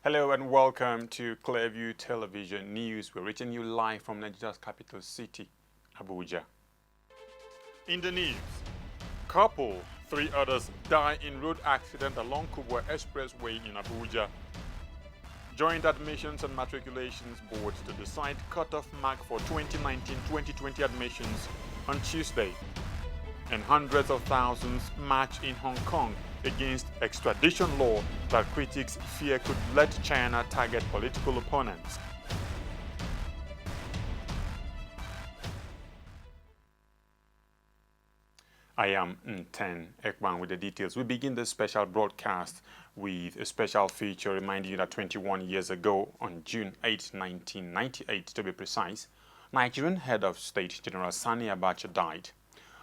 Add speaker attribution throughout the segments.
Speaker 1: Hello and welcome to Clearview Television News. We're reaching you live from Nigeria's capital city, Abuja. In the news, couple, 3 others die in road accident along Kubwa Expressway in Abuja. Joint Admissions and Matriculations Board to decide cutoff mark for 2019-2020 admissions on Tuesday. And hundreds of thousands march in Hong Kong against extradition law that critics fear could let China target political opponents. I am Nten Ekban with the details. We begin this special broadcast with a special feature reminding you that 21 years ago, on June 8, 1998 to be precise, Nigerian head of state General Sani Abacha died.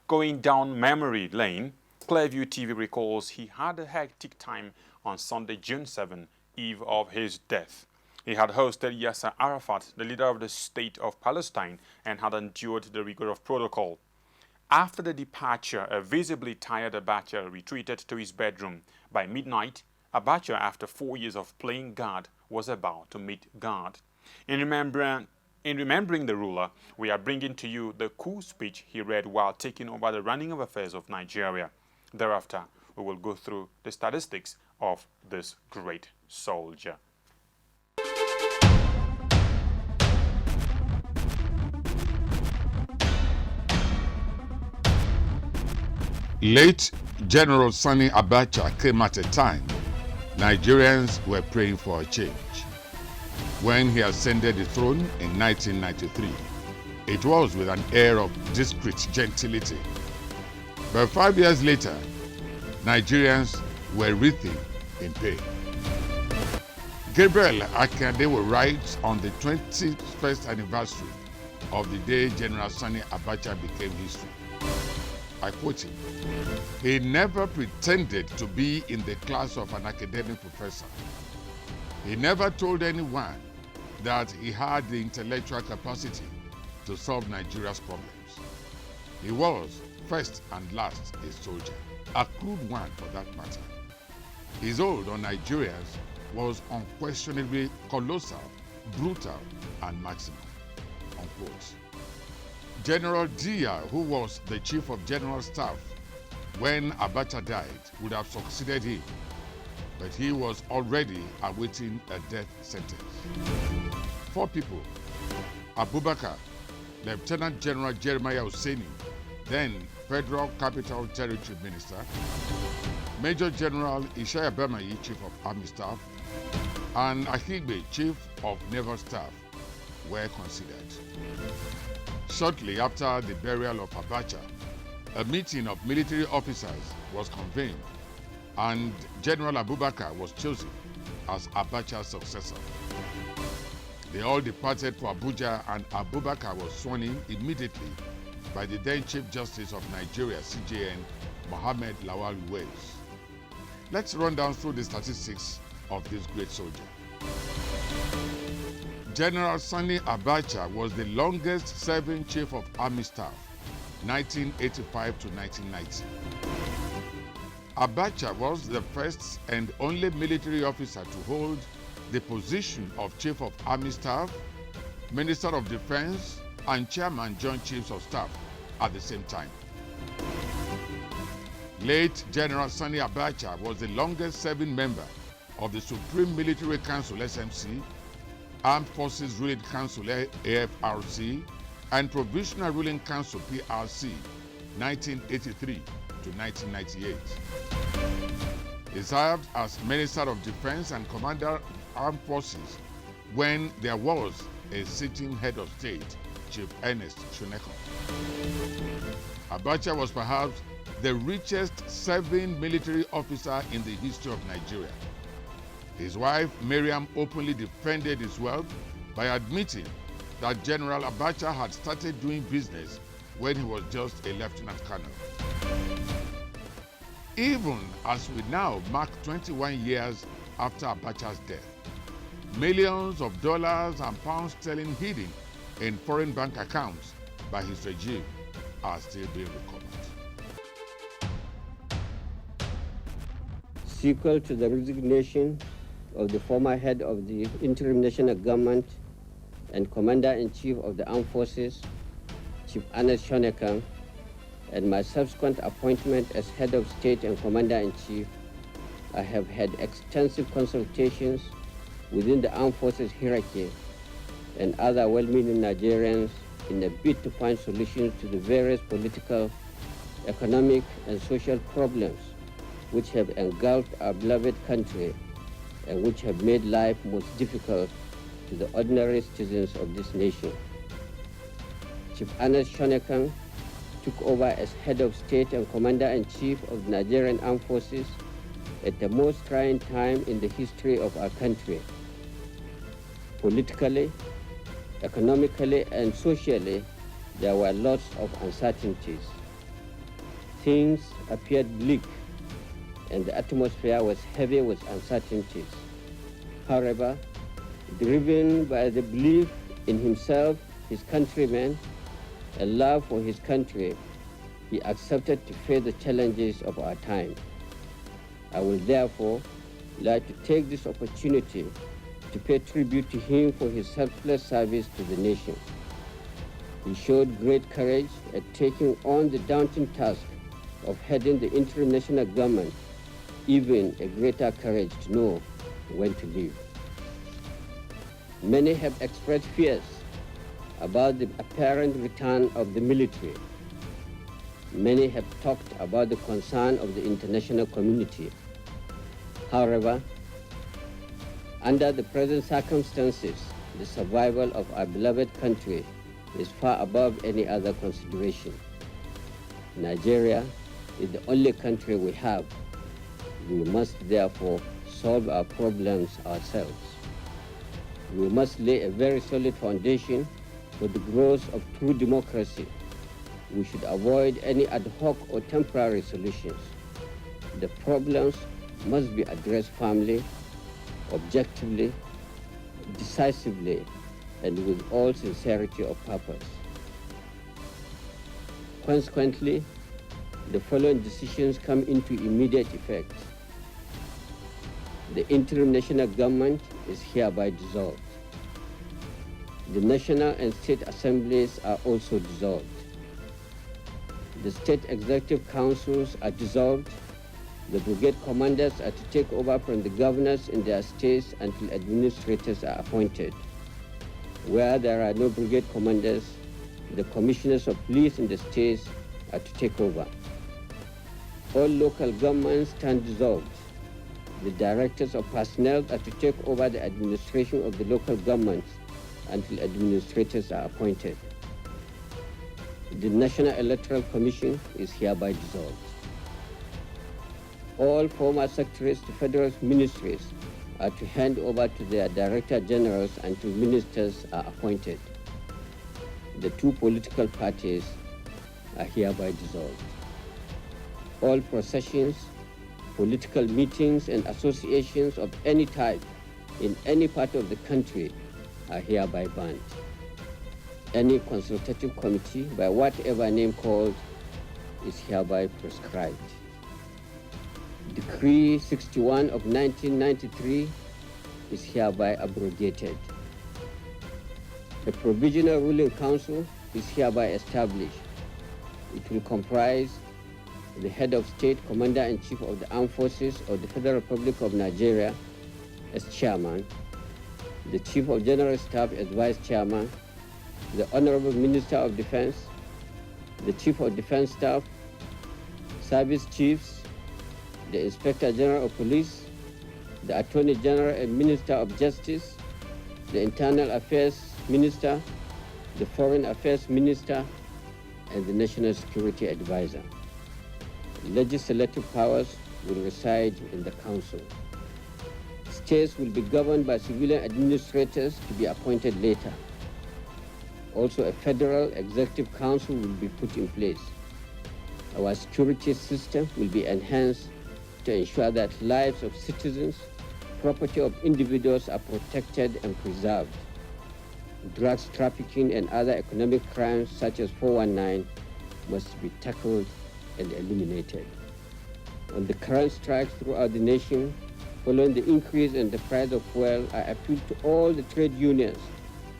Speaker 1: Going down memory lane, Clearview TV recalls he had a hectic time on Sunday, June 7, eve of his death. He had hosted Yasser Arafat, the leader of the state of Palestine, and had endured the rigor of protocol. After the departure, a visibly tired Abacha retreated to his bedroom. By midnight, Abacha, after 4 years of playing God, was about to meet God. In remembering the ruler, we are bringing to you the coup speech he read while taking over the running of affairs of Nigeria. Thereafter, we will go through the statistics of this great soldier.
Speaker 2: Late General Sani Abacha came at a time Nigerians were praying for a change. When he ascended the throne in 1993, it was with an air of discreet gentility. But 5 years later, Nigerians were writhing in pain. Gabriel Akande will write on the 21st anniversary of the day General Sani Abacha became history. I quote him, "He never pretended to be in the class of an academic professor. He never told anyone that he had the intellectual capacity to solve Nigeria's problems. He was, first and last, a soldier, a crude one for that matter. His hold on Nigerians was unquestionably colossal, brutal, and maximum." Unquote. General Dia, who was the chief of general staff when Abacha died, would have succeeded him, but he was already awaiting a death sentence. 4 people: Abubakar, Lieutenant General Jeremiah Hussaini, then Federal Capital Territory Minister; Major General Ishaya Bemayi, Chief of Army Staff; and Ahigbe, Chief of Naval Staff, were considered. Shortly after the burial of Abacha, a meeting of military officers was convened, and General Abubakar was chosen as Abacha's successor. They all departed for Abuja, and Abubakar was sworn in immediately by the then Chief Justice of Nigeria, CJN, Mohammed Lawal Wales. Let's run down through the statistics of this great soldier. General Sani Abacha was the longest serving Chief of Army Staff, 1985 to 1990. Abacha was the first and only military officer to hold the position of Chief of Army Staff, Minister of Defense, and Chairman Joint Chiefs of Staff at the same time. Late General Sani Abacha was the longest serving member of the Supreme Military Council, SMC, Armed Forces Ruling Council, AFRC, and Provisional Ruling Council, PRC, 1983 to 1998. He served as Minister of Defense and Commander Armed Forces when there was a sitting head of state, Chief Ernest Shoneko. Abacha was perhaps the richest serving military officer in the history of Nigeria. His wife, Miriam, openly defended his wealth by admitting that General Abacha had started doing business when he was just a lieutenant colonel. Even as we now mark 21 years after Abacha's death, millions of dollars and pounds sterling hidden in foreign bank accounts by his regime are still being recovered.
Speaker 3: Sequel to the resignation of the former head of the interim national government and Commander-in-Chief of the Armed Forces, Chief Ernest Shonekan, and my subsequent appointment as head of state and Commander-in-Chief, I have had extensive consultations within the Armed Forces hierarchy and other well-meaning Nigerians in a bid to find solutions to the various political, economic, and social problems which have engulfed our beloved country and which have made life most difficult to the ordinary citizens of this nation. Chief Ernest Shonekan took over as head of state and Commander-in-Chief of the Nigerian Armed Forces at the most trying time in the history of our country. Politically, economically, and socially, there were lots of uncertainties. Things appeared bleak, and the atmosphere was heavy with uncertainties. However, driven by the belief in himself, his countrymen, and love for his country, he accepted to face the challenges of our time. I will therefore like to take this opportunity to pay tribute to him for his selfless service to the nation. He showed great courage at taking on the daunting task of heading the interim national government, even a greater courage to know when to leave. Many have expressed fears about the apparent return of the military. Many have talked about the concern of the international community. However, under the present circumstances, the survival of our beloved country is far above any other consideration. Nigeria is the only country we have. We must therefore solve our problems ourselves. We must lay a very solid foundation for the growth of true democracy. We should avoid any ad hoc or temporary solutions. The problems must be addressed firmly, objectively, decisively, and with all sincerity of purpose. Consequently, the following decisions come into immediate effect. The interim national government is hereby dissolved. The national and state assemblies are also dissolved. The state executive councils are dissolved. The brigade commanders are to take over from the governors in their states until administrators are appointed. Where there are no brigade commanders, the commissioners of police in the states are to take over. All local governments stand dissolved. The directors of personnel are to take over the administration of the local governments until administrators are appointed. The National Electoral Commission is hereby dissolved. All former secretaries to federal ministries are to hand over to their director generals until ministers are appointed. The two political parties are hereby dissolved. All processions, political meetings, and associations of any type in any part of the country are hereby banned. Any consultative committee, by whatever name called, is hereby proscribed. Decree 61 of 1993 is hereby abrogated. The Provisional Ruling Council is hereby established. It will comprise the head of state, Commander-in-Chief of the Armed Forces of the Federal Republic of Nigeria as chairman, the Chief of General Staff as vice chairman, the Honorable Minister of Defense, the Chief of Defense Staff, service chiefs, the Inspector General of Police, the Attorney General and Minister of Justice, the Internal Affairs Minister, the Foreign Affairs Minister, and the National Security Advisor. Legislative powers will reside in the Council. States will be governed by civilian administrators to be appointed later. Also, a federal executive council will be put in place. Our security system will be enhanced to ensure that lives of citizens, property of individuals are protected and preserved. Drugs trafficking and other economic crimes such as 419 must be tackled and eliminated. On the current strikes throughout the nation, Following the increase in the price of fuel, I appeal to all the trade unions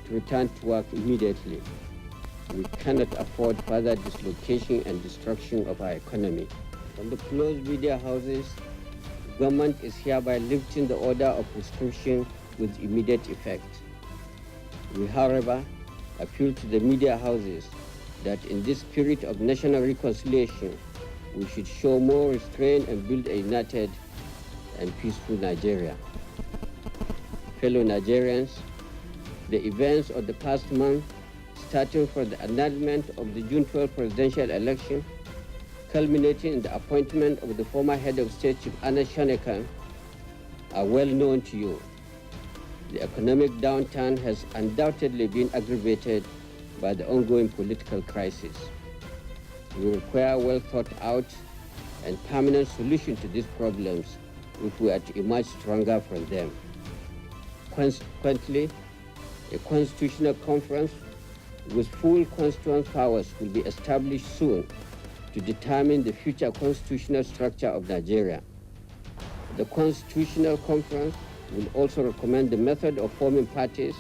Speaker 3: to return to work immediately. We cannot afford further dislocation and destruction of our economy. On the closed media houses, government is hereby lifting the order of restriction with immediate effect. We, however, appeal to the media houses that in this spirit of national reconciliation, we should show more restraint and build a united and peaceful Nigeria. Fellow Nigerians, the events of the past month, starting from the annulment of the June 12 presidential election, culminating in the appointment of the former head of state, Chief Anas Shanekan, are well known to you. The economic downturn has undoubtedly been aggravated by the ongoing political crisis. We require well thought out and permanent solution to these problems if we are to emerge stronger from them. Consequently, a constitutional conference with full constituent powers will be established soon to determine the future constitutional structure of Nigeria. The Constitutional Conference will also recommend the method of forming parties,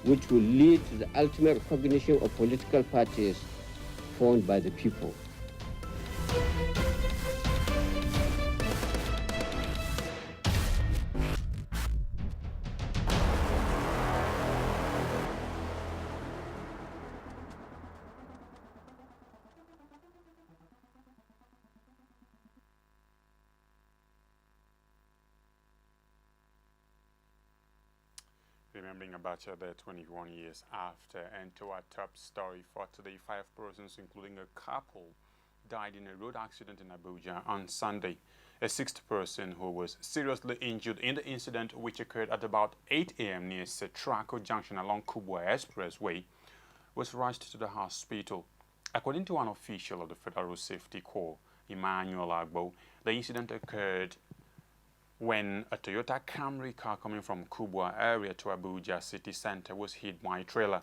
Speaker 3: which will lead to the ultimate recognition of political parties formed by the people.
Speaker 1: Remembering Abacha there 21 years after. And to our top story for today, 5 persons, including a couple, died in a road accident in Abuja on Sunday. A 6th person who was seriously injured in the incident, which occurred at about 8 a.m. near Setraco Junction along Kubwa Expressway, was rushed to the hospital. According to an official of the Federal Safety Corps, Emmanuel Agbo, the incident occurred when a Toyota Camry car coming from Kubwa area to Abuja city center was hit by a trailer.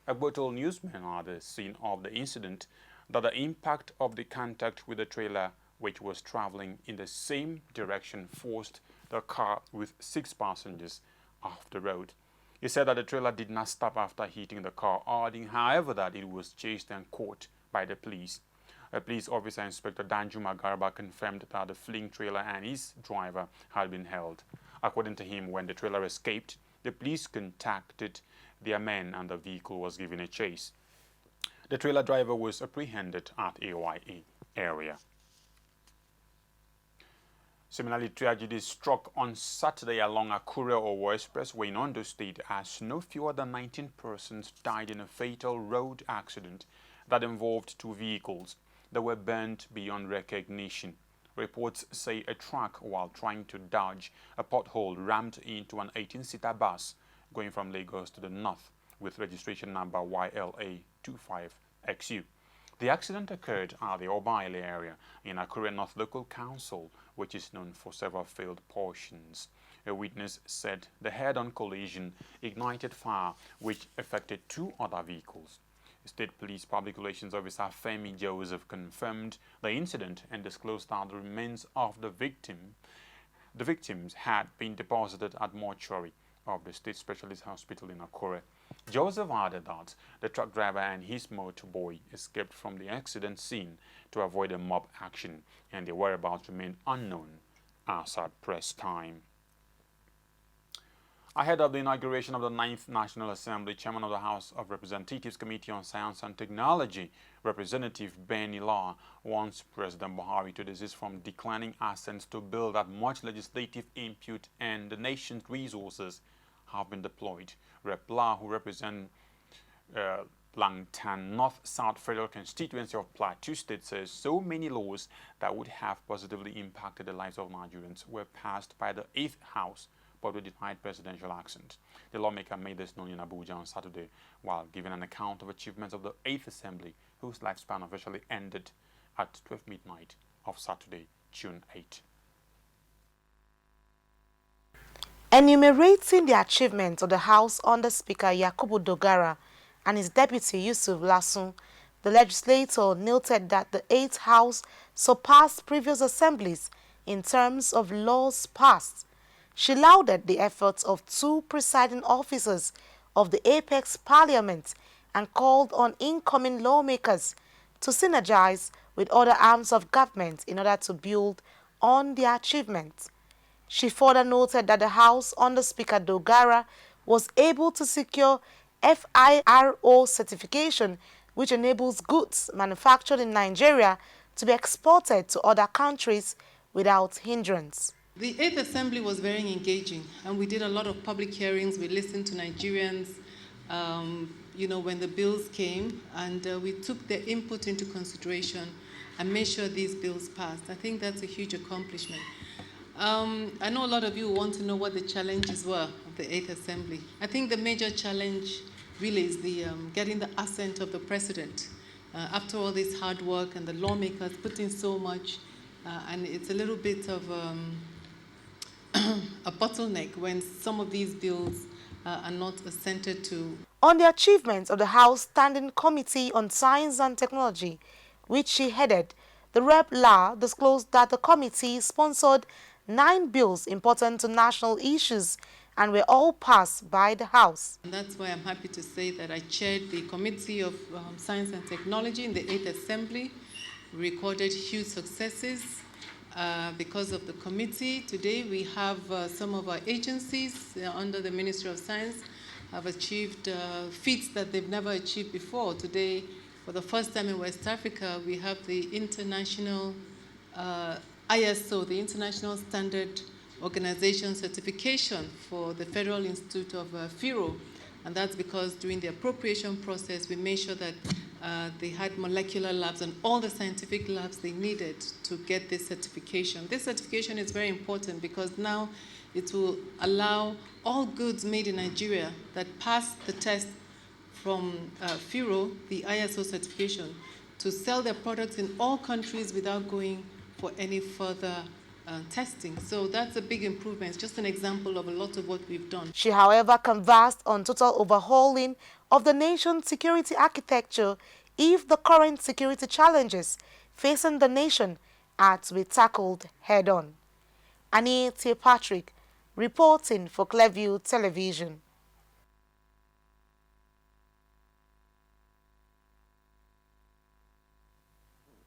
Speaker 1: Agbo told newsmen at the scene of the incident that the impact of the contact with the trailer, which was traveling in the same direction, forced the car with 6 passengers off the road. He said that the trailer did not stop after hitting the car, adding, however, that it was chased and caught by the police. A police officer, Inspector Danjuma Garba, confirmed that the fleeing trailer and his driver had been held. According to him, when the trailer escaped, the police contacted their men and the vehicle was given a chase. The trailer driver was apprehended at AYA area. Similarly, tragedy struck on Saturday along Akure-Owo Expressway in Ondo State as no fewer than 19 persons died in a fatal road accident that involved 2 vehicles that were burnt beyond recognition. Reports say a truck, while trying to dodge a pothole, rammed into an 18-seater bus going from Lagos to the north with registration number YLA25XU. The accident occurred at the Obaile area in Akure North Local Council, which is known for several failed portions. A witness said the head-on collision ignited fire, which affected 2 other vehicles. State Police Public Relations Officer Femi Joseph confirmed the incident and disclosed that the remains of the victims had been deposited at mortuary of the State Specialist Hospital in Akure. Joseph added that the truck driver and his motorboy escaped from the accident scene to avoid a mob action, and their whereabouts remain unknown as at press time. Ahead of the inauguration of the 9th National Assembly, Chairman of the House of Representatives Committee on Science and Technology, Representative Benny Law, wants President Buhari to desist from declining assets to build that much legislative input and the nation's resources have been deployed. Rep. Law, who represents Langtan North-South Federal Constituency of Plateau State, says so many laws that would have positively impacted the lives of Nigerians were passed by the 8th House, but with denied presidential accent. The lawmaker made this known in Abuja on Saturday while giving an account of achievements of the 8th Assembly, whose lifespan officially ended at 12 midnight of Saturday, June 8.
Speaker 4: Enumerating the achievements of the House under Speaker Yakubu Dogara and his deputy Yusuf Lasun, the legislator noted that the 8th House surpassed previous assemblies in terms of laws passed, She lauded the efforts of two presiding officers of the Apex Parliament and called on incoming lawmakers to synergize with other arms of government in order to build on their achievements. She further noted that the House under Speaker Dogara was able to secure FIRO certification, which enables goods manufactured in Nigeria to be exported to other countries without hindrance.
Speaker 5: The 8th Assembly was very engaging, and we did a lot of public hearings. We listened to Nigerians, when the bills came, and we took their input into consideration and made sure these bills passed. I think that's a huge accomplishment. I know a lot of you want to know what the challenges were of the 8th Assembly. I think the major challenge really is the getting the assent of the President. After all this hard work and the lawmakers put in so much, and it's a little bit of a bottleneck when some of these bills are not assented to.
Speaker 4: On the achievements of the House Standing Committee on Science and Technology, which she headed, the Rep. La disclosed that the committee sponsored 9 bills important to national issues and were all passed by the House.
Speaker 5: And that's why I'm happy to say that I chaired the Committee of Science and Technology in the 8th Assembly. We recorded huge successes because of the committee. Today we have some of our agencies under the Ministry of Science have achieved feats that they've never achieved before. Today, for the first time in West Africa, we have the international ISO, the International Standard Organization certification for the Federal Institute of FIRO. And that's because during the appropriation process, we made sure that they had molecular labs and all the scientific labs they needed to get this certification. This certification is very important because now it will allow all goods made in Nigeria that pass the test from FIRO, the ISO certification, to sell their products in all countries without going for any further testing. So that's a big improvement. It's just an example of a lot of what we've done.
Speaker 4: She, however, canvassed on total overhauling of the nation's security architecture if the current security challenges facing the nation are to be tackled head-on. Annie T. Patrick, reporting for Clearview Television.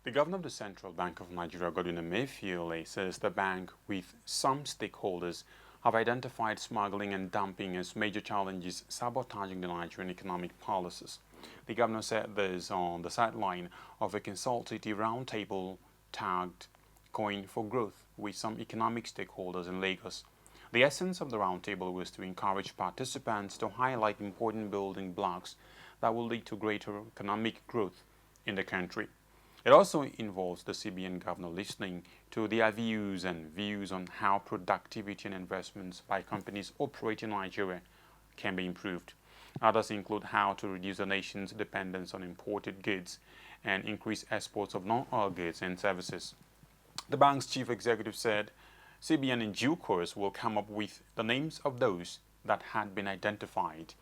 Speaker 1: The governor of the Central Bank of Nigeria, Godwin Emefiele, says the bank, with some stakeholders, have identified smuggling and dumping as major challenges sabotaging the Nigerian economic policies. The governor said this on the sideline of a consultative roundtable tagged Coin for Growth with some economic stakeholders in Lagos. The essence of the roundtable was to encourage participants to highlight important building blocks that will lead to greater economic growth in the country. It also involves the CBN governor listening to their views on how productivity and investments by companies operating in Nigeria can be improved. Others include how to reduce the nation's dependence on imported goods and increase exports of non-oil goods and services. The bank's chief executive said CBN in due course will come up with the names of those that had been identified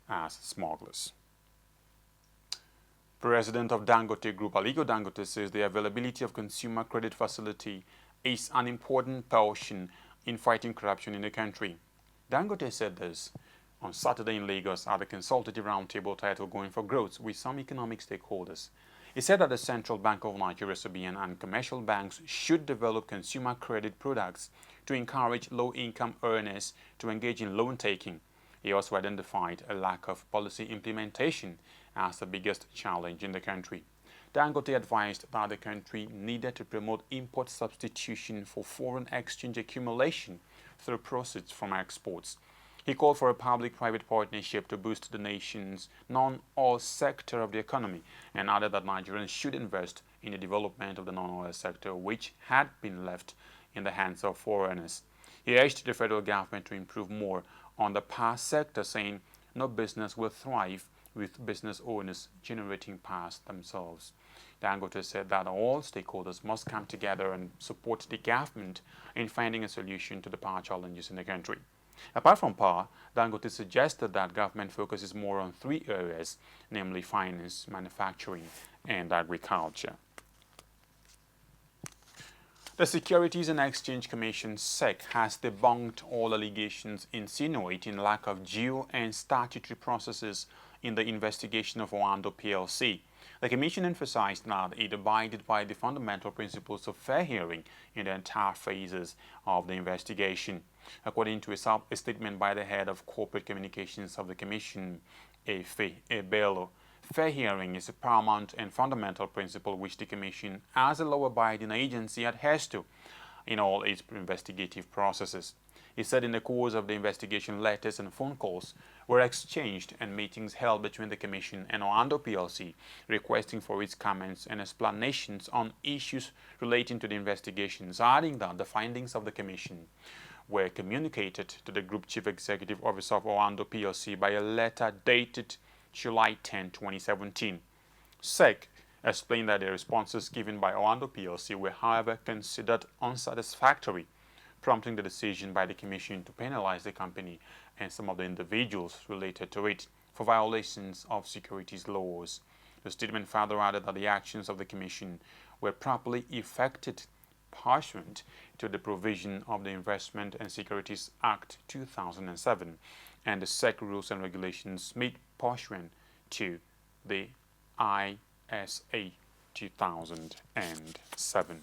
Speaker 1: as smugglers. President of Dangote Group, Aliko Dangote, says the availability of consumer credit facility is an important portion in fighting corruption in the country. Dangote said this on Saturday in Lagos at a consultative roundtable titled Going for Growth with some economic stakeholders. He said that the Central Bank of Nigeria, CBN, and commercial banks should develop consumer credit products to encourage low-income earners to engage in loan-taking. He also identified a lack of policy implementation as the biggest challenge in the country. Dangote advised that the country needed to promote import substitution for foreign exchange accumulation through proceeds from exports. He called for a public-private partnership to boost the nation's non-oil sector of the economy and added that Nigerians should invest in the development of the non-oil sector, which had been left in the hands of foreigners. He urged the federal government to improve more on the power sector, saying no business will thrive with business owners generating power themselves. Dangote said that all stakeholders must come together and support the government in finding a solution to the power challenges in the country. Apart from power, Dangote suggested that government focuses more on 3 areas, namely finance, manufacturing, and agriculture. The Securities and Exchange Commission (SEC) has debunked all allegations insinuating lack of due and statutory processes in the investigation of Oando plc. The Commission emphasized that it abided by the fundamental principles of fair hearing in the entire phases of the investigation. According to a statement by the head of corporate communications of the Commission, Efe Ebelo, fair hearing is a paramount and fundamental principle which the Commission, as a law-abiding agency, adheres to in all its investigative processes. He said in the course of the investigation, letters and phone calls were exchanged and meetings held between the Commission and Oando plc, requesting for its comments and explanations on issues relating to the investigations, adding that the findings of the Commission were communicated to the Group Chief Executive Officer of Oando plc by a letter dated July 10, 2017. SEC explained that the responses given by Oando plc were, however, considered unsatisfactory, prompting the decision by the Commission to penalize the company and some of the individuals related to it for violations of securities laws. The statement further added that the actions of the Commission were properly effected pursuant to the provision of the Investment and Securities Act 2007 and the SEC rules and regulations made pursuant to the ISA 2007.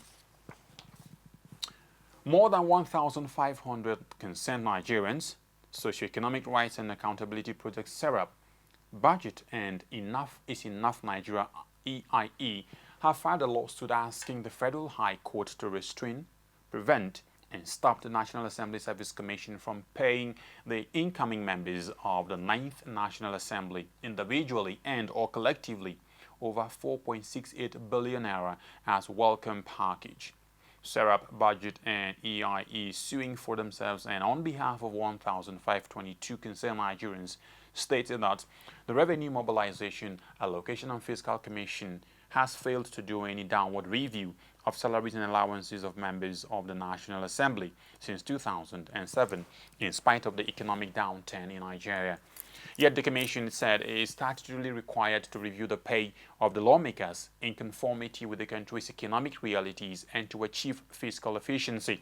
Speaker 1: More than 1,500 concerned Nigerians, Socioeconomic Rights and Accountability Project (SERAP), Budget and Enough is Enough Nigeria EIE have filed a lawsuit asking the Federal High Court to restrain, prevent, and stop the National Assembly Service Commission from paying the incoming members of the 9th National Assembly individually and or collectively over 4.68 billion naira as welcome package. SERAP, Budget, and EIE suing for themselves and on behalf of 1,522 concerned Nigerians stated that the Revenue Mobilization, Allocation and Fiscal Commission has failed to do any downward review of salaries and allowances of members of the National Assembly since 2007, in spite of the economic downturn in Nigeria. Yet the Commission said it is statutorily required to review the pay of the lawmakers in conformity with the country's economic realities and to achieve fiscal efficiency.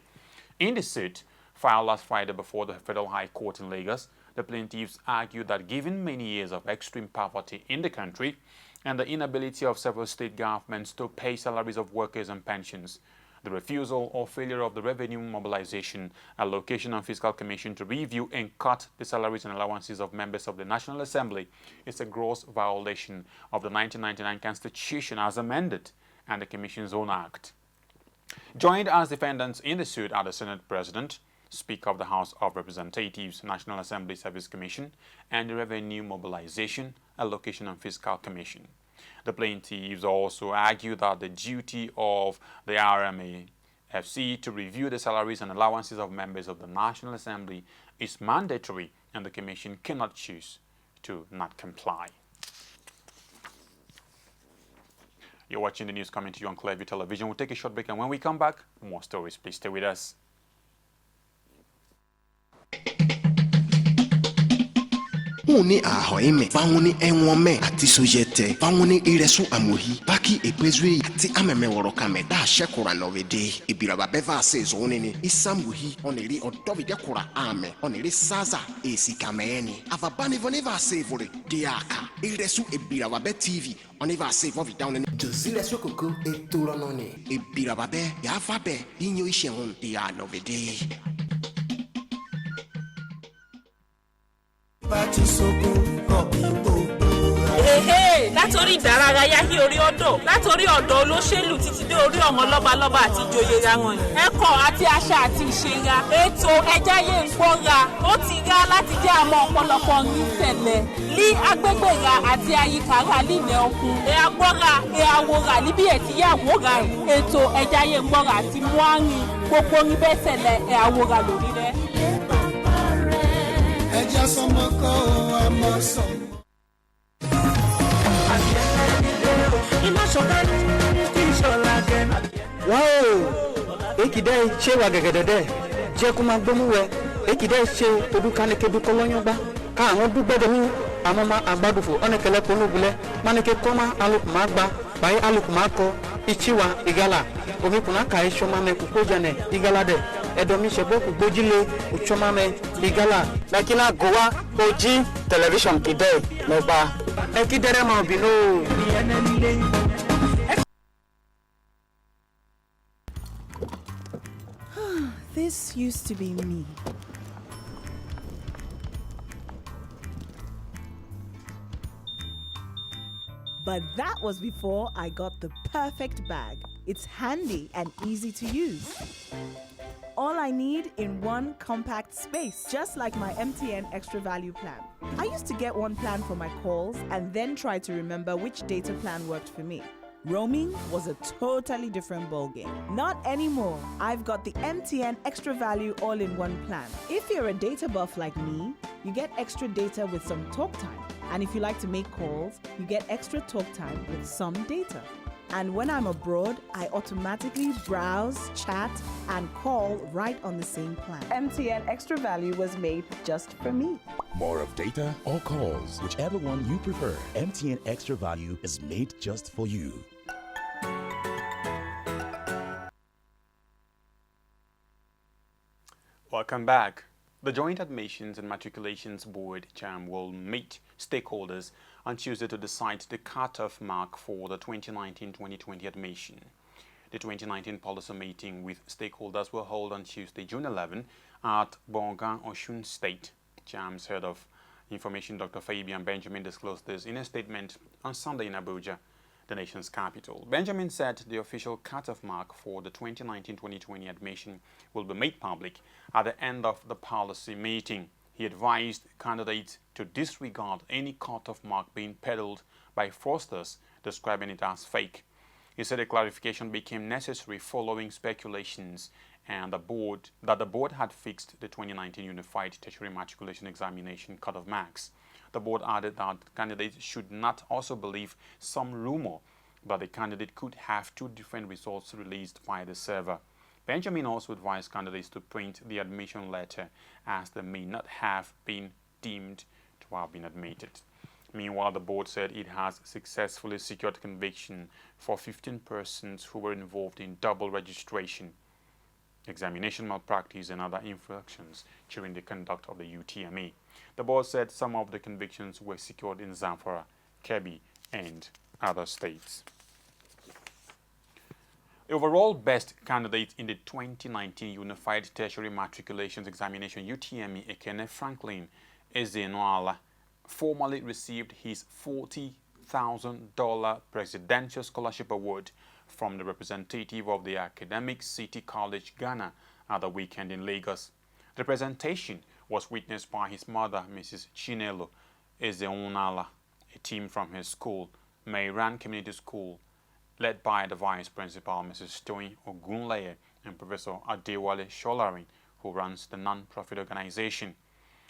Speaker 1: In the suit, filed last Friday before the Federal High Court in Lagos, the plaintiffs argued that given many years of extreme poverty in the country and the inability of several state governments to pay salaries of workers and pensions, the refusal or failure of the Revenue Mobilization, Allocation and Fiscal Commission to review and cut the salaries and allowances of members of the National Assembly is a gross violation of the 1999 Constitution as amended and the Commission's own act. Joined as defendants in the suit are the Senate President, Speaker of the House of Representatives, National Assembly Service Commission, and the Revenue Mobilization, Allocation and Fiscal Commission. The plaintiffs also argue that the duty of the RMAFC to review the salaries and allowances of members of the National Assembly is mandatory and the Commission cannot choose to not comply. You're watching the news coming to you on Clearview Television. We'll take a short break, and when we come back, more stories. Please stay with us.
Speaker 6: Uni ahoime fanguni enwome ati sojete fanguni iresu amohi baki epezwe ati ameme worokame da shekura novede ibiraba beva says onini isamuhi oneri odovide kura ame oneri saza esikameni avabani voneva savore diaka iresu ibiraba be TV oneva save of down in jozile sokoko eturonone ibiraba be yafabe inyo ishehun dia novede.
Speaker 7: Látòrí ìdárayá yí orí ọ̀dọ̀ látòrí ọ̀dọ̀ olóṣèlú títí dé orí ọ̀hún lọ́balọ́ba àti ìjòyè ra wọn yìí. Ẹ̀kọ́ àti àṣà àti ìṣera ètò ẹjáyé ìgbọ́ra ó ti rá láti jẹ́ àwọn ọ̀pọ̀lọpọ̀ ní tẹ̀lẹ̀ ní agbègbè àti àyíkára lílẹ̀ ọkùn agbọ́ra àwòrán níbi ẹ̀tí yàwòrán ètò ẹjáyé ìgbọ́ra àti mọ́rin gbogbo níbẹ̀ tẹ̀lẹ̀ àwòrán lórí rẹ̀.
Speaker 8: Ẹja sọmọ kọ́ ọmọ sọ.
Speaker 9: Wow! Ekide ṣe wa gẹ̀gẹ̀dẹ̀dẹ̀ jẹ́ kó máa gbómú wẹ. Ekide ṣe odúkanikebi kọ́lọ́yọ́gbá. Ká àwọn dúgbẹ́dẹ̀ ní àwọn ọmọ àgbàdùfò ọ̀nẹ́kẹlẹ́ polúbulẹ̀. Mánike kọ́má alùpùpù máa gba báyìí alùpùpù máa kọ ìchíwa ìgalà. omi kuna kai shoma me kukoja ne igala de edomi shebo kubojile uchoma me igala lakina gowa oji television kide loba ekidere ma bino.
Speaker 10: This used to be me. But that was before I got the perfect bag. It's handy and easy to use. All I need in one compact space, just like my MTN Extra Value plan. I used to get one plan for my calls and then try to remember which data plan worked for me. Roaming was a totally different ballgame. Not anymore. I've got the MTN Extra Value all-in-one plan. If you're a data buff like me, you get extra data with some talk time. And if you like to make calls, you get extra talk time with some data. And when I'm abroad, I automatically browse, chat, and call right on the same plan. MTN Extra Value was made just for me.
Speaker 11: More of data or calls, whichever one you prefer. MTN Extra Value is made just for you.
Speaker 1: Welcome back. The Joint Admissions and Matriculations Board (JAM) will meet stakeholders on Tuesday to decide the cutoff mark for the 2019-2020 admission. The 2019 policy meeting with stakeholders will hold on Tuesday, June 11 at Bongan, Osun State. JAM's head of information, Dr. Fabian Benjamin, disclosed this in a statement on Sunday in Abuja, the nation's capital. Benjamin said the official cutoff mark for the 2019-2020 admission will be made public at the end of the policy meeting. He advised candidates to disregard any cutoff mark being peddled by fraudsters, describing it as fake. He said a clarification became necessary following speculations and the board had fixed the 2019 Unified Tertiary Matriculation Examination cutoff marks. The board added that candidates should not also believe some rumor that the candidate could have two different results released by the server. Benjamin also advised candidates to print the admission letter, as they may not have been deemed to have been admitted. Meanwhile, the board said it has successfully secured conviction for 15 persons who were involved in double registration, examination malpractice, and other infractions during the conduct of the UTME. The board said some of the convictions were secured in Zamfara, Kebbi, and other states. The overall best candidate in the 2019 Unified Tertiary Matriculations Examination UTME, Ekene Franklin Ezenwala, formally received his $40,000 Presidential Scholarship Award from the representative of the Academic City College, Ghana, at the weekend in Lagos. The presentation was witnessed by his mother, Mrs. Chinelo Ezenwala, a team from his school, Meiran Community School, led by the Vice Principal, Mrs. Toyin Ogunleye, and Professor Adewale Sholarin, who runs the non-profit organization,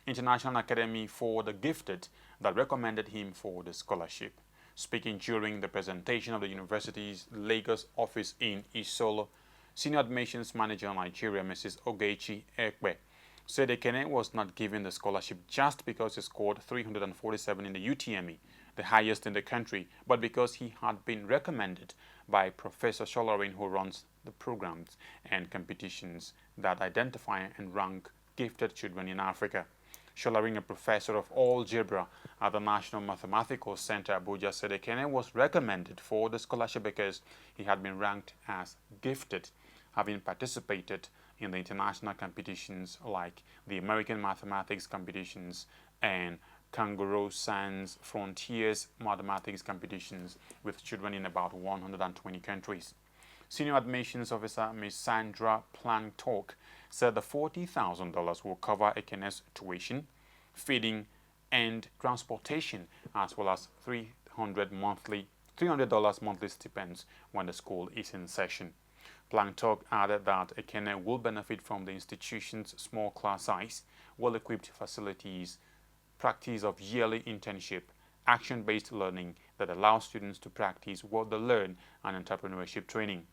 Speaker 1: International Academy for the Gifted, that recommended him for the scholarship. Speaking during the presentation of the university's Lagos office in Isolo, Senior Admissions Manager in Nigeria, Mrs. Ogechi Ekpe, said Ekene was not given the scholarship just because he scored 347 in the UTME, the highest in the country, but because he had been recommended by Professor Sholarin, who runs the programs and competitions that identify and rank gifted children in Africa. Sholarin, a professor of algebra at the National Mathematical Center, Abuja, said Ekene was recommended for the scholarship because he had been ranked as gifted, having participated in the international competitions like the American Mathematics competitions and Kangaroo Sans Frontiers Mathematics competitions with children in about 120 countries. Senior Admissions Officer Ms. Sandra Planktalk said the $40,000 will cover Ekene's tuition, feeding, and transportation, as well as $300 monthly stipends when the school is in session. Planktalk added that Ekene will benefit from the institution's small class size, well-equipped facilities, practice of yearly internship, action-based learning that allows students to practice what they learn, and entrepreneurship training.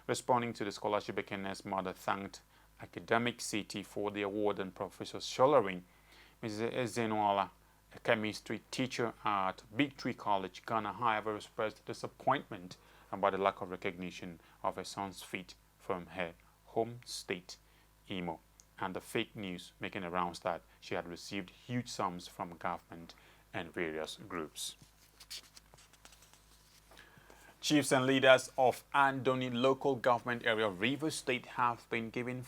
Speaker 1: Responding to the scholarship, Ekene's mother thanked Academic City for the award and Professor Sholarin. Mrs. Ezenwala A chemistry teacher at Big Tree College, Ghana, however, expressed disappointment about the lack of recognition of her son's feat from her home state, Imo, and the fake news making the rounds that she had received huge sums from government and various groups. Chiefs and leaders of Andoni local government area of Rivers State have been given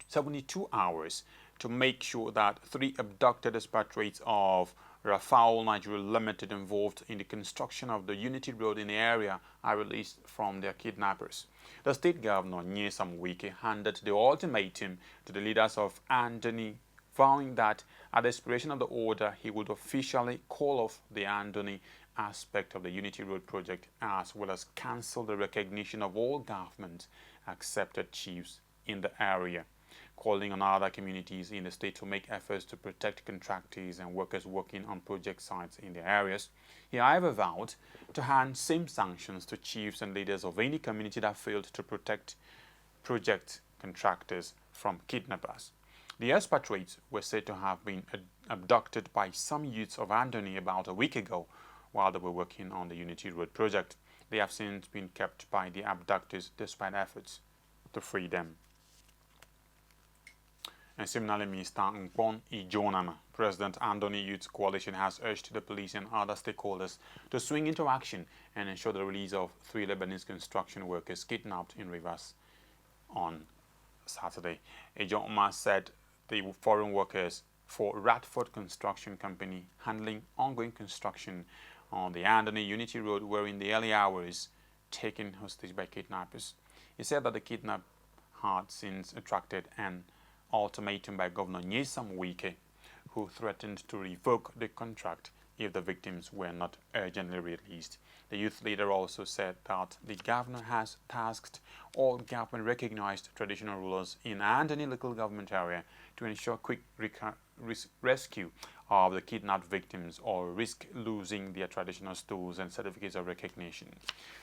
Speaker 1: 72 hours to make sure that 3 abducted expatriates of Rafael Nigeria Limited involved in the construction of the Unity Road in the area are released from their kidnappers. The state governor, Nyesom Wike, handed the ultimatum to the leaders of Andoni, vowing that at the expiration of the order, he would officially call off the Andoni aspect of the Unity Road project, as well as cancel the recognition of all government-accepted chiefs in the area, calling on other communities in the state to make efforts to protect contractors and workers working on project sites in their areas. He, however, vowed to hand same sanctions to chiefs and leaders of any community that failed to protect project contractors from kidnappers. The expatriates were said to have been abducted by some youths of Andoni about a week ago while they were working on the Unity Road project. They have since been kept by the abductors despite efforts to free them. And similarly, Mr. Nkpon Ijonama, President Andoni Youth Coalition, has urged the police and other stakeholders to swing into action and ensure the release of 3 Lebanese construction workers kidnapped in Rivers on Saturday. Ijonama said the foreign workers for Radford Construction Company handling ongoing construction on the Andoni Unity Road were in the early hours taken hostage by kidnappers. He said that the kidnap had since attracted an ultimatum by Governor Nyesom Wike, who threatened to revoke the contract if the victims were not urgently released. The youth leader also said that the governor has tasked all government-recognized traditional rulers in Andoni local government area to ensure quick rescue of the kidnapped victims or risk losing their traditional stools and certificates of recognition.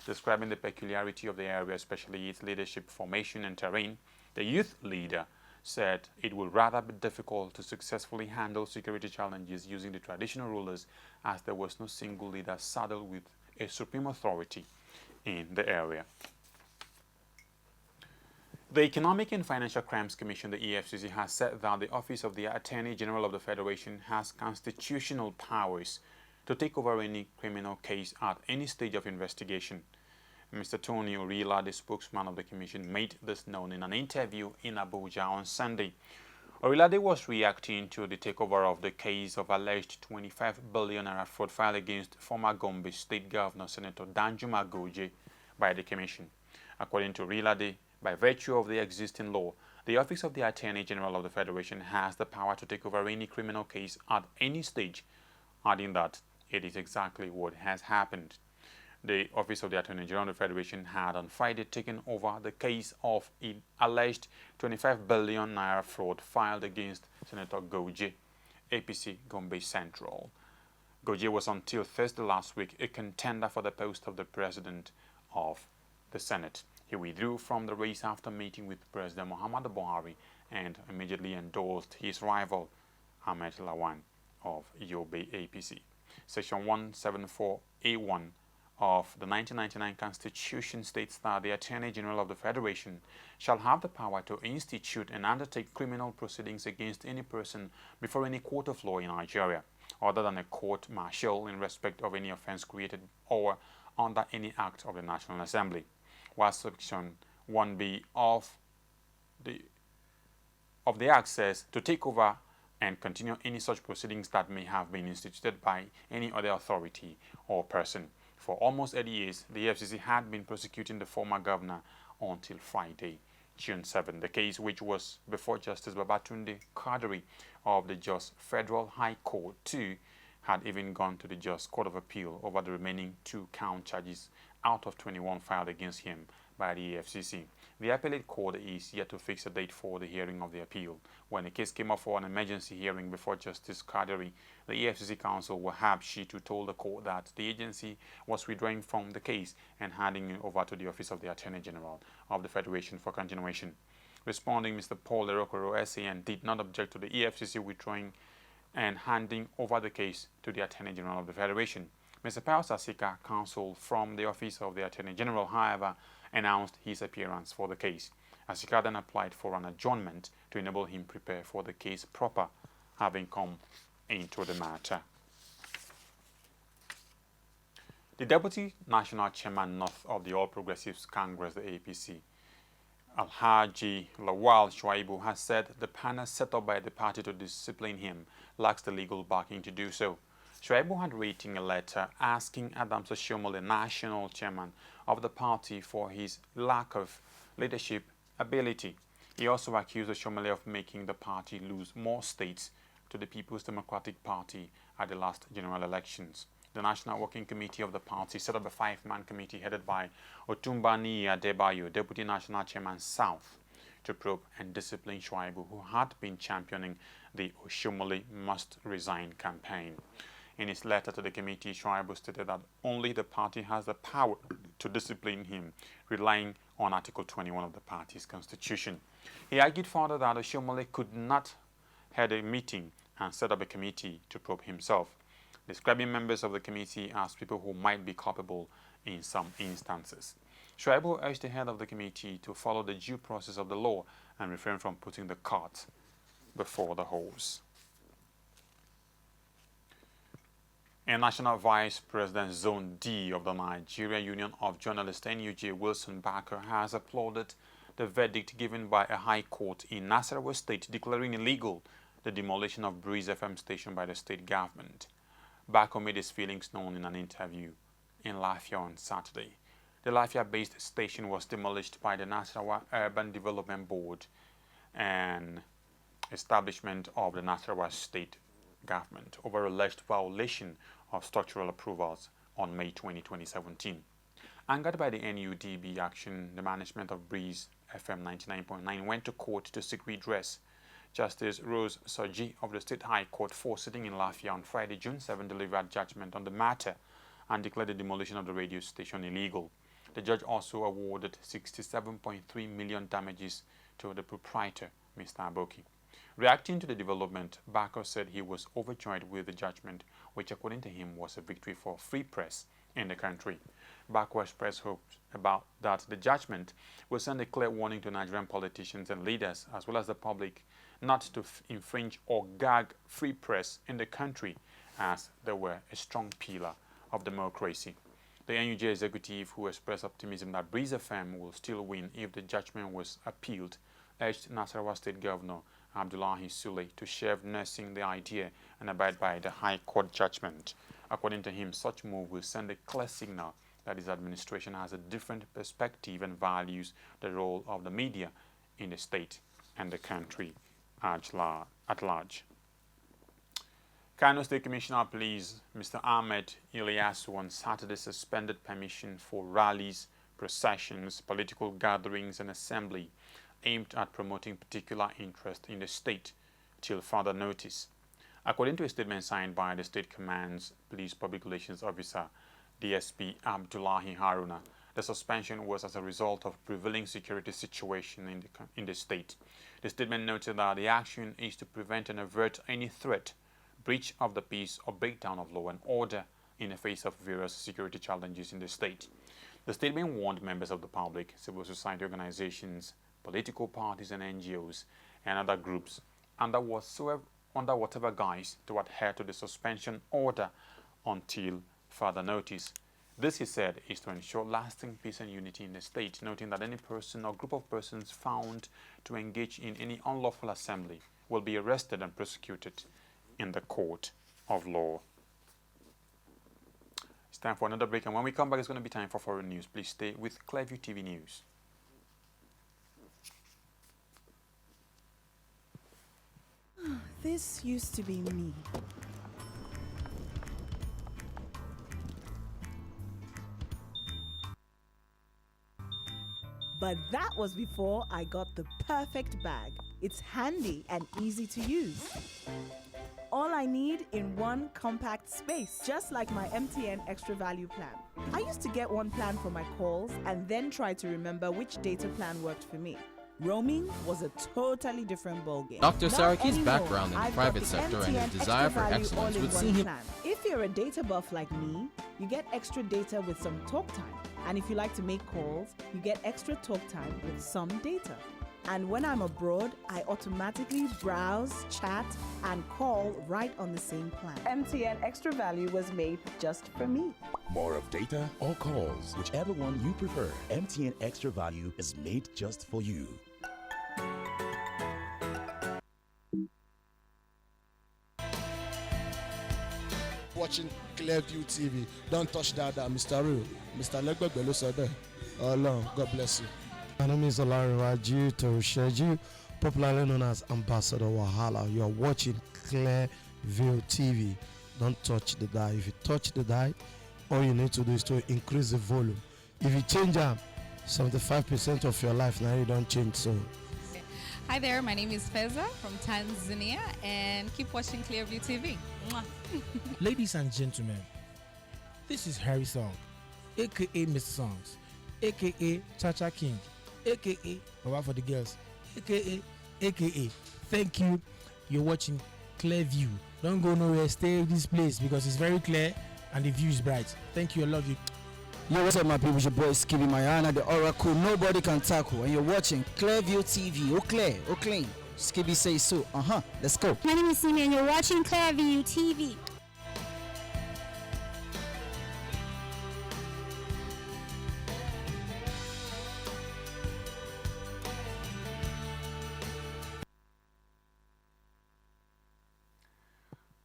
Speaker 1: Describing the peculiarity of the area, especially its leadership formation and terrain, the youth leader said it would rather be difficult to successfully handle security challenges using the traditional rulers, as there was no single leader saddled with a supreme authority in the area. The Economic and Financial Crimes Commission, the EFCC, has said that the Office of the Attorney General of the Federation has constitutional powers to take over any criminal case at any stage of investigation. Mr. Tony Orila, the spokesman of the Commission, made this known in an interview in Abuja on Sunday. Orilade was reacting to the takeover of the case of alleged 25 billion naira fraud filed against former Gombe State Governor Senator Danjuma Goje by the Commission. According to Orilade, by virtue of the existing law, the Office of the Attorney General of the Federation has the power to take over any criminal case at any stage, adding that it is exactly what has happened. The Office of the Attorney General of the Federation had on Friday taken over the case of an alleged 25 billion naira fraud filed against Senator Goje, APC Gombe Central. Goje was until Thursday last week a contender for the post of the President of the Senate. He withdrew from the race after meeting with President Muhammadu Buhari and immediately endorsed his rival, Ahmed Lawan of Yobe APC. Section 174A1 of the 1999 Constitution states that the Attorney General of the Federation shall have the power to institute and undertake criminal proceedings against any person before any court of law in Nigeria, other than a court-martial in respect of any offense created or under any act of the National Assembly. While Section 1B of the Act says to take over and continue any such proceedings that may have been instituted by any other authority or person. For almost 80 years, the FCC had been prosecuting the former governor until Friday, June 7. The case, which was before Justice Babatunde Kadiri of the Jos Federal High Court, too, had even gone to the Jos Court of Appeal over the remaining 2 count charges out of 21 filed against him by the FCC. The appellate court is yet to fix a date for the hearing of the appeal. When the case came up for an emergency hearing before Justice Kadiri, the EFCC counsel Wahab Shitu told the court that the agency was withdrawing from the case and handing it over to the Office of the Attorney General of the Federation for continuation. Responding, Mr. Paul Erokoro, SAN, did not object to the EFCC withdrawing and handing over the case to the Attorney General of the Federation. Mr. Pius Asika, counsel from the Office of the Attorney General, however, announced his appearance for the case. Asika then applied for an adjournment to enable him prepare for the case proper, having come into the matter. The Deputy National Chairman North of the All Progressives Congress, the APC, Alhaji Lawal Shuaibu, has said the panel set up by the party to discipline him lacks the legal backing to do so. Shuaibu had written a letter asking Adams Oshiomhole, national chairman of the party, for his lack of leadership ability. He also accused Oshiomhole of making the party lose more states to the People's Democratic Party at the last general elections. The National Working Committee of the party set up a 5-man committee headed by Otumbani Adebayo, Deputy National Chairman South, to probe and discipline Shuaibu, who had been championing the Oshiomhole Must Resign campaign. In his letter to the committee, Shuaibu stated that only the party has the power to discipline him, relying on Article 21 of the party's constitution. He argued further that Oshiomhole could not head a meeting and set up a committee to probe himself, describing members of the committee as people who might be culpable in some instances. Shuaibu urged the head of the committee to follow the due process of the law and refrain from putting the cart before the horse. A National Vice President Zone D of the Nigeria Union of Journalists, NUJ, Wilson Baker, has applauded the verdict given by a high court in Nasarawa State declaring illegal the demolition of Breeze FM station by the state government. Baker made his feelings known in an interview in Lafia on Saturday. The Lafia-based station was demolished by the Nasarawa Urban Development Board, an establishment of the Nasarawa State government, over alleged violation of structural approvals on May 20, 2017. Angered by the NUDB action, the management of Breeze FM 99.9 went to court to seek redress. Justice Rose Soji of the State High Court 4, sitting in Lafia on Friday, June 7, delivered judgment on the matter and declared the demolition of the radio station illegal. The judge also awarded 67.3 million damages to the proprietor, Mr. Aboki. Reacting to the development, Baker said he was overjoyed with the judgment, which according to him was a victory for free press in the country. Baker expressed hopes about that the judgment will send a clear warning to Nigerian politicians and leaders, as well as the public, not to infringe or gag free press in the country, as they were a strong pillar of democracy. The NUJ executive, who expressed optimism that Breeze FM will still win if the judgment was appealed, urged Nasarawa State Governor Abdullahi Sule to shelve nursing the idea and abide by the High Court judgment. According to him, such move will send a clear signal that his administration has a different perspective and values the role of the media in the state and the country at large. Kano State Commissioner of Police Mr. Ahmed Ilyasu on Saturday suspended permission for rallies, processions, political gatherings and assembly aimed at promoting particular interest in the state till further notice. According to a statement signed by the State Command's Police Public Relations Officer, DSP Abdullahi Haruna, the suspension was as a result of prevailing security situation in the state. The statement noted that the action is to prevent and avert any threat, breach of the peace or breakdown of law and order in the face of various security challenges in the state. The statement warned members of the public, civil society organizations, political parties and NGOs and other groups under whatever guise to adhere to the suspension order until further notice. This, he said, is to ensure lasting peace and unity in the state, noting that any person or group of persons found to engage in any unlawful assembly will be arrested and prosecuted in the court of law. It's time for another break, and when we come back, it's going to be time for foreign news. Please stay with Clearview TV News.
Speaker 10: This used to be me. But that was before I got the perfect bag. It's handy and easy to use. All I need in one compact space, just like my MTN Extra Value plan. I used to get one plan for my calls and then try to remember which data plan worked for me. roaming was a totally different ballgame.
Speaker 12: Dr.
Speaker 10: Not
Speaker 12: Saraki's
Speaker 10: anymore.
Speaker 12: background in the
Speaker 10: I've
Speaker 12: private
Speaker 10: got
Speaker 12: sector and
Speaker 10: MTN
Speaker 12: his desire
Speaker 10: extra
Speaker 12: for
Speaker 10: value
Speaker 12: excellence
Speaker 10: all-in-one
Speaker 12: would see him.
Speaker 10: plan. If you're a data buff like me, you get extra data with some talk time. And if you like to make calls, you get extra talk time with some data. And when I'm abroad, I automatically browse, chat, and call right on the same plan. MTN Extra Value was made just for me.
Speaker 11: More of data or calls, whichever one you prefer. MTN Extra Value is made just for you.
Speaker 13: Watching Clearview TV. Don't touch that, Mr. Real. Mr. Legbebelo said that. Oh, Lord, God bless you.
Speaker 14: My name is Olariwaju Torusheju, popularly known as Ambassador Wahala. You are watching Clearview TV. Don't touch the dial. If you touch the dial, all you need to do is to increase the volume. If you change up 75% of your life, now you don't change. So,
Speaker 15: hi there, my name is Feza from Tanzania, and keep watching Clearview TV. Mwah.
Speaker 16: Ladies and gentlemen, this is Harry Song, aka Mr. Songs, aka Chacha King, aka Baba for the Girls, aka. Thank you. You're watching Clearview. Don't go nowhere. Stay in this place because it's very clear and the view is bright. Thank you. I love you.
Speaker 17: Yo, what's up, my people? It's your boy Skibby Mayana, the Oracle. Nobody can tackle. And you're watching Clearview TV. Oh, clear. Oh, clean. Skibby says so. Let's go.
Speaker 18: My name is Simi, and you're watching Clearview TV.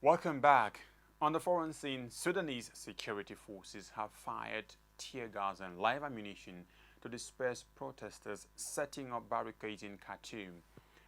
Speaker 1: Welcome back. On the foreign scene, Sudanese security forces have fired tear gas and live ammunition to disperse protesters setting up barricades in Khartoum.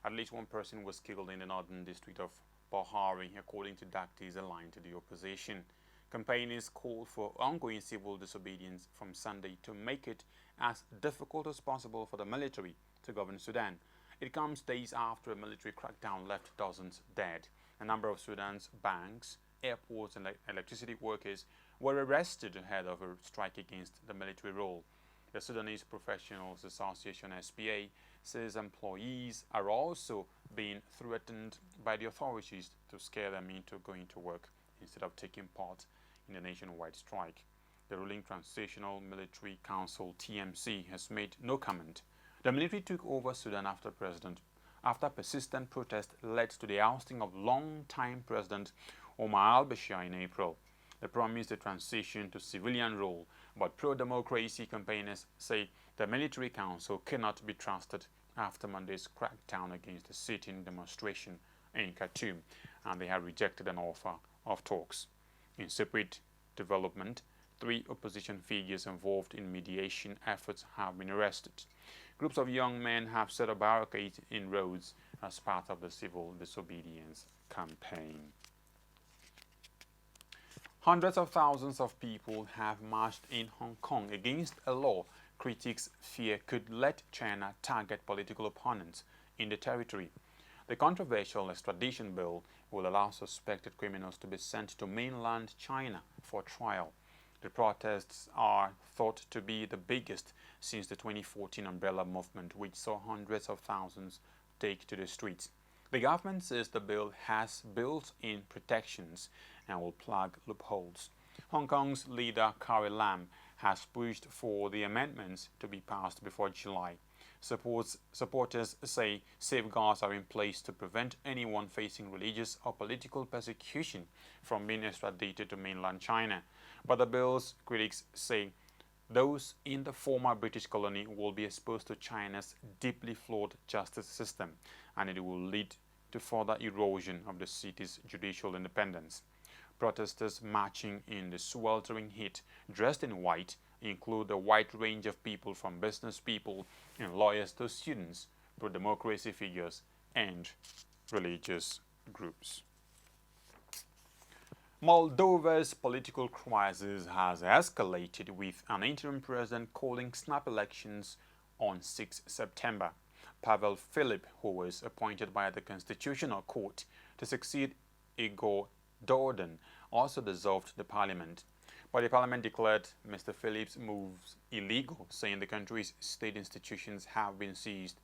Speaker 1: At least one person was killed in the northern district of Bahari, according to Dakti's aligned to the opposition. Campaigners called for ongoing civil disobedience from Sunday to make it as difficult as possible for the military to govern Sudan. It comes days after a military crackdown left dozens dead. A number of Sudan's banks, airports and electricity workers were arrested ahead of a strike against the military rule. The Sudanese Professionals Association SPA says employees are also being threatened by the authorities to scare them into going to work instead of taking part in a nationwide strike. The ruling Transitional Military Council TMC has made no comment. The military took over Sudan after persistent protest led to the ousting of long-time President Omar al-Bashir in April. They promised a transition to civilian rule, but pro-democracy campaigners say the military council cannot be trusted after Monday's crackdown against the sit-in demonstration in Khartoum, and they have rejected an offer of talks. In separate development, 3 opposition figures involved in mediation efforts have been arrested. Groups of young men have set up barricades in roads as part of the civil disobedience campaign. Hundreds of thousands of people have marched in Hong Kong against a law critics fear could let China target political opponents in the territory. The controversial extradition bill will allow suspected criminals to be sent to mainland China for trial. The protests are thought to be the biggest since the 2014 umbrella movement, which saw hundreds of thousands take to the streets. The government says the bill has built-in protections and will plug loopholes. Hong Kong's leader Carrie Lam has pushed for the amendments to be passed before July. Supporters say safeguards are in place to prevent anyone facing religious or political persecution from being extradited to mainland China. But the bill's critics say those in the former British colony will be exposed to China's deeply flawed justice system, and it will lead to further erosion of the city's judicial independence. Protesters marching in the sweltering heat, dressed in white, include a wide range of people from business people and lawyers to students, pro-democracy figures, and religious groups. Moldova's political crisis has escalated with an interim president calling snap elections on 6 September. Pavel Filip, who was appointed by the Constitutional Court to succeed Igor Dodon, also dissolved the parliament. But the parliament declared Mr. Filip's moves illegal, saying the country's state institutions have been seized.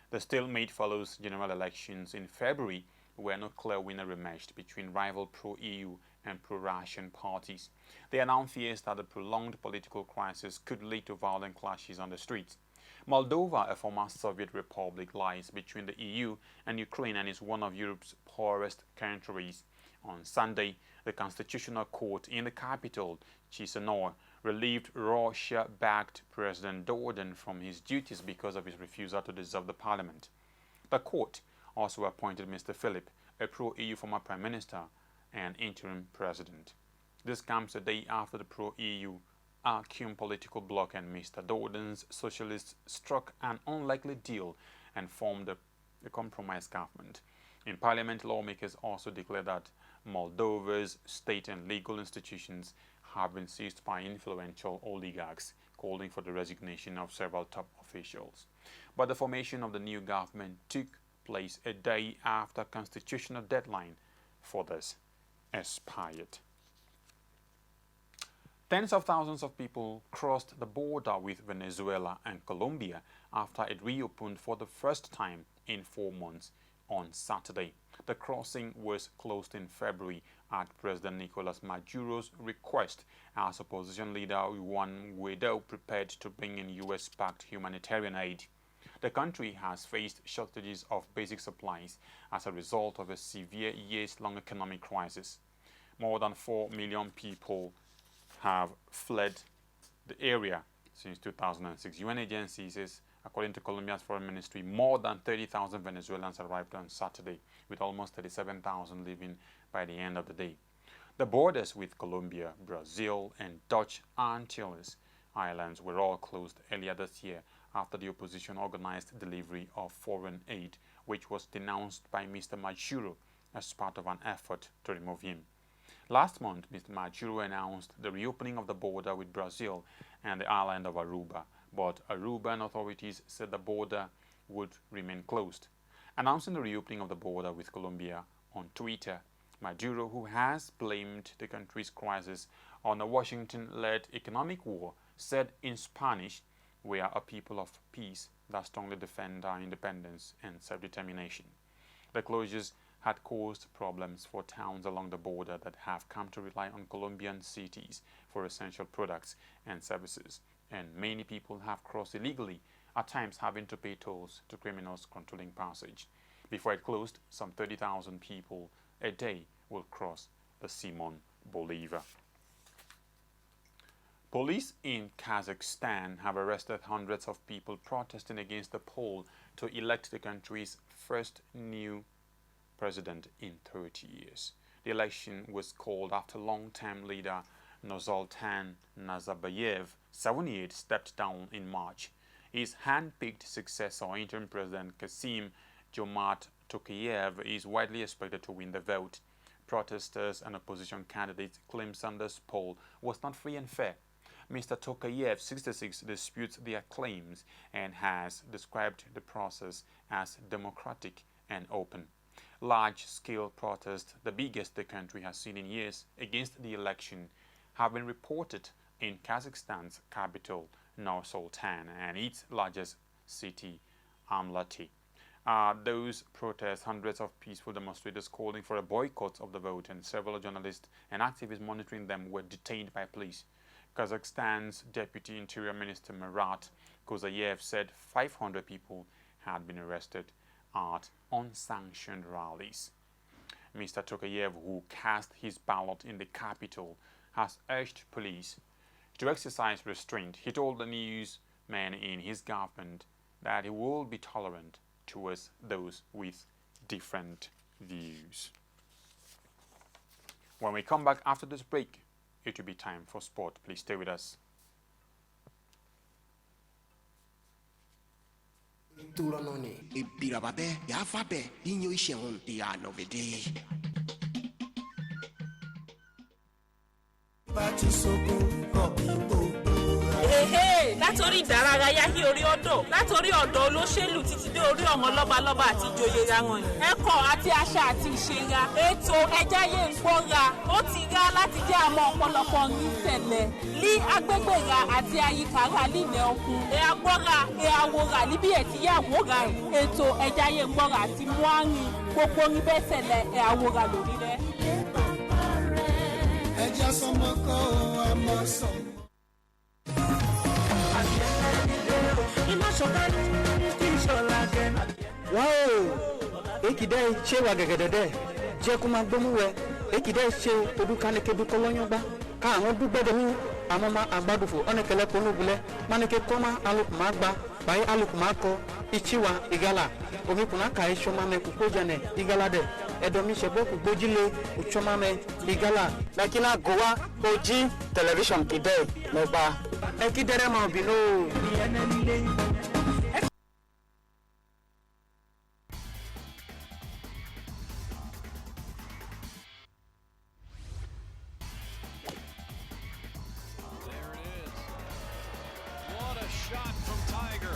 Speaker 1: The stalemate follows general elections in February, where no clear winner emerged between rival pro-EU and pro-Russian parties. They are now fears that the prolonged political crisis could lead to violent clashes on the streets. Moldova, a former Soviet republic, lies between the EU and Ukraine and is one of Europe's poorest countries. On Sunday, the Constitutional Court in the capital, Chisinau, relieved Russia-backed President Dodon from his duties because of his refusal to dissolve the parliament. The court also appointed Mr. Philip, a pro-EU former prime minister and interim president. This comes a day after the pro-EU Akim political bloc and Mr. Dodon's socialists struck an unlikely deal and formed a compromise government. In parliament, lawmakers also declared that Moldova's state and legal institutions have been seized by influential oligarchs, calling for the resignation of several top officials. But the formation of the new government took place a day after constitutional deadline for this expired. Tens of thousands of people crossed the border with Venezuela and Colombia after it reopened for the first time in 4 months on Saturday. The crossing was closed in February at President Nicolas Maduro's request as opposition leader Juan Guaido prepared to bring in US-backed humanitarian aid. The country has faced shortages of basic supplies as a result of a severe years-long economic crisis. More than 4 million people have fled the area since 2006. UN agency says, according to Colombia's foreign ministry, more than 30,000 Venezuelans arrived on Saturday, with almost 37,000 leaving by the end of the day. The borders with Colombia, Brazil, and Dutch Antilles Islands were all closed earlier this year after the opposition organized delivery of foreign aid, which was denounced by Mr. Maduro as part of an effort to remove him. Last month, Mr. Maduro announced the reopening of the border with Brazil and the island of Aruba, but Aruban authorities said the border would remain closed. Announcing the reopening of the border with Colombia on Twitter, Maduro, who has blamed the country's crisis on a Washington-led economic war, said in Spanish, "We are a people of peace that strongly defend our independence and self-determination." The closures had caused problems for towns along the border that have come to rely on Colombian cities for essential products and services, and many people have crossed illegally, at times having to pay tolls to criminals controlling passage. Before it closed, some 30,000 people a day will cross the Simon Bolivar. Police in Kazakhstan have arrested hundreds of people protesting against the poll to elect the country's first new president in 30 years. The election was called after long-term leader Nursultan Nazarbayev, 78, stepped down in March. His hand-picked successor, interim president Kasim Jomart Tokayev, is widely expected to win the vote. Protesters and opposition candidates claim Sanders' poll was not free and fair. Mr. Tokayev, 66, disputes their claims and has described the process as democratic and open. Large-scale protests, the biggest the country has seen in years, against the election have been reported in Kazakhstan's capital, Nur-Sultan, and its largest city, Almaty. Those protests, hundreds of peaceful demonstrators calling for a boycott of the vote, and several journalists and activists monitoring them were detained by police. Kazakhstan's Deputy Interior Minister Marat Kozayev said 500 people had been arrested at unsanctioned rallies. Mr. Tokayev, who cast his ballot in the capital, has urged police to exercise restraint. He told the newsmen in his government that he will be tolerant towards those with different views. When we come back after this break, it will be time for sport. Please stay with us.
Speaker 7: Hey, látòrí ìdárayá sí orí ọ̀dọ́ látòrí ọ̀dọ́ olóṣèlú títí dé orí ọ̀hún lọ́balọ́ba àti ìjòyè àwọn yìí. ẹ̀kọ́ àti àṣà àti ìṣera ètò ẹ̀jáyé ń gbọ́ra ó ti rá láti jẹ́ àmọ́ ọ̀pọ̀lọpọ̀ ní ṣẹlẹ̀ ní agbègbè ra àti àyíká ra lílẹ̀ ọkùn ẹ̀ agbọ́ra ẹ̀ àwòrán níbi ẹ̀ ti yá àwòrán ẹ̀ ètò ẹ̀jáyé ń gbọ́ra àti muarin gbogbo ní bẹ́ẹ̀ ṣẹlẹ̀ ẹ̀ àwòrán lórí rẹ̀.
Speaker 8: ẹja sọmọ kọ́ ọ àmọ́ sọ.
Speaker 9: Wow! Ekide ṣe wa gẹ̀gẹ̀dẹ̀dẹ̀ jẹ́ kó máa gbómú wẹ. Ekide ṣe odúkanikebi kọ́lọ́yọ́gbá. Ká àwọn dúgbẹ́dẹ̀ ní àwọn ọmọ àgbàdùfò ọ̀nẹ́kẹlẹ́ ponúbulẹ̀. Mánike kọ́má alùpùpù máa gba báyìí alùpùpù máa kọ ìchíwa ìgalà. Omi kùnà ká iṣọ́ máa mẹ kókó jẹnẹ ìgalà dẹ̀. Ẹ̀dọ̀mí ṣẹ̀bọ́ kò gbójúlé òṣọ́ máa mẹ ìgalà. Lákìlá gòwá ojí tẹlifíṣàn kìdẹ́ lọ́gbà. Ẹ̀kídẹ́rẹ́ máa bínú.
Speaker 12: Shot from Tiger.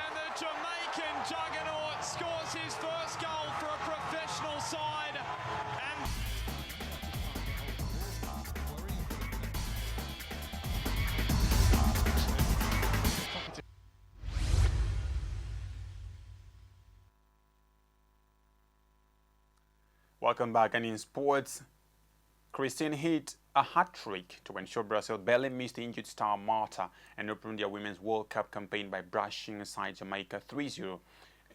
Speaker 12: And the Jamaican juggernaut scores his first goal for a professional side. And
Speaker 1: welcome back. And in sports, Christine hit a hat-trick to ensure Brazil barely missed the injured star Marta and opened their Women's World Cup campaign by brushing aside Jamaica 3-0